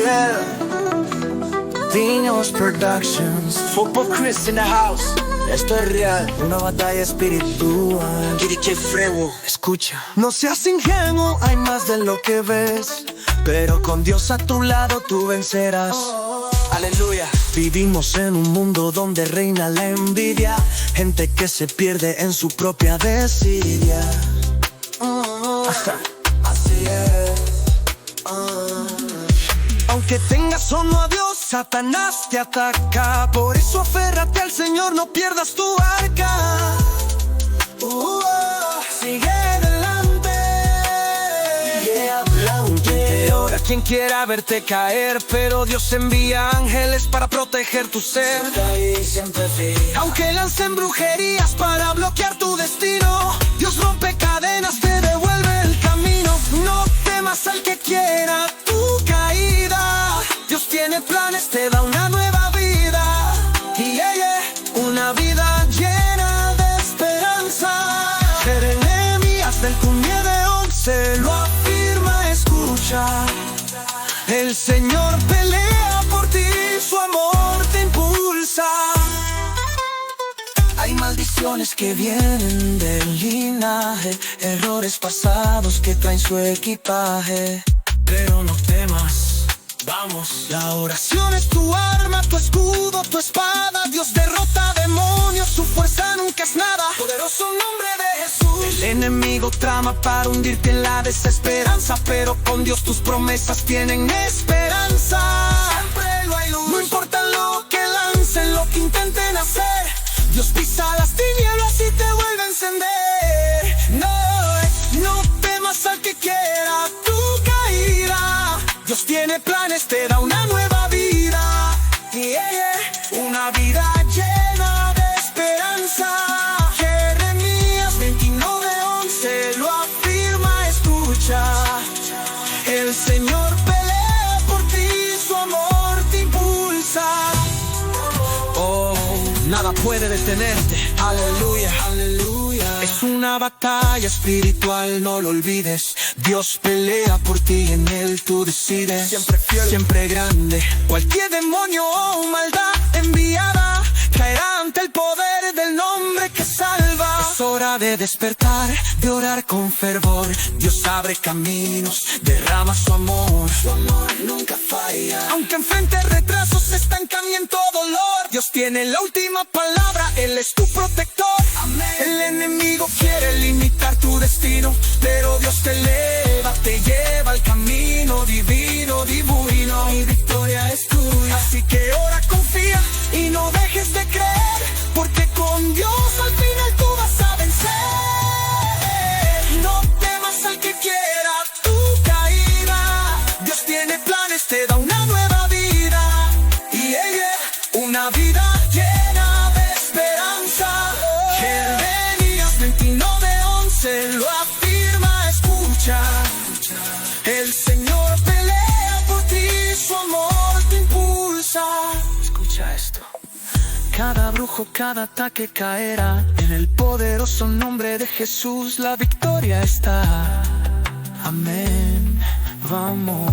Yeah. Vinos Productions, Football Chris in the house. Esto es real, una batalla espiritual. DJ Frevo, escucha. No seas ingenuo, hay más de lo que ves, pero con Dios a tu lado tú vencerás. Aleluya. Vivimos en un mundo donde reina la envidia, gente que se pierde en su propia desidia. Así es. Aunque tengas o no a Dios, Satanás te ataca. Por eso aférrate al Señor, no pierdas tu arca. Sigue adelante. Ahora quien quiera verte caer, pero Dios envía ángeles para proteger tu ser. Aunque lancen brujerías para bloquear tu destino, Dios rompe cadenas, te devuelve el camino. No temas al que quiera tu caída. Dios tiene planes, te da una nueva vida. Una vida llena de esperanza. Jeremías del 9:11 lo afirma, escucha. El Señor pelea por ti, su amor te impulsa. Hay maldiciones que vienen del linaje, errores pasados que traen su equipaje. Pero no temas, vamos. La oración es tu arma, tu escudo, tu espada. Dios derrota demonios, su fuerza nunca es nada. Poderoso nombre de Jesús. El enemigo trama para hundirte en la desesperanza, pero con Dios tus promesas tienen esperanza. Siempre lo hay luz. No importa lo que lancen, lo que intenten hacer, Dios pisa las tinieblas y te vuelve a encender. No temas al que quiera tu caída. Dios tiene planes, te da una nueva vida. Una vida llena de esperanza. Jeremías 29:11 lo afirma, escucha. El Señor pelea por ti, su amor te impulsa. Nada puede detenerte, aleluya, aleluya. Es una batalla espiritual, no lo olvides. Dios pelea por ti, en Él tú decides. Siempre fiel, siempre grande. Cualquier demonio o maldad enviada caerá ante el poder del nombre que salva. Es hora de despertar, de orar con fervor. Dios abre caminos, derrama su amor. Su amor nunca falla. Aunque enfrente retrasos, estancamiento, dolor, Dios tiene la última palabra, Él es tu protector. Amén. El enemigo quiere limitar tu destino, pero Dios te eleva, te lleva al camino divino, divino. Mi victoria es tuya, así que ora, confía y no dejes de creer, porque con Dios al final tú vas a vencer. No temas al que quiera tu caída. Dios tiene planes, te da una nueva vida. Una vida llena de esperanza. Jeremías 29:11 lo afirma, escucha. El Señor pelea por ti, su amor te impulsa. Escucha esto. Cada brujo, cada ataque caerá. En el poderoso nombre de Jesús la victoria está. Amén. Vamos.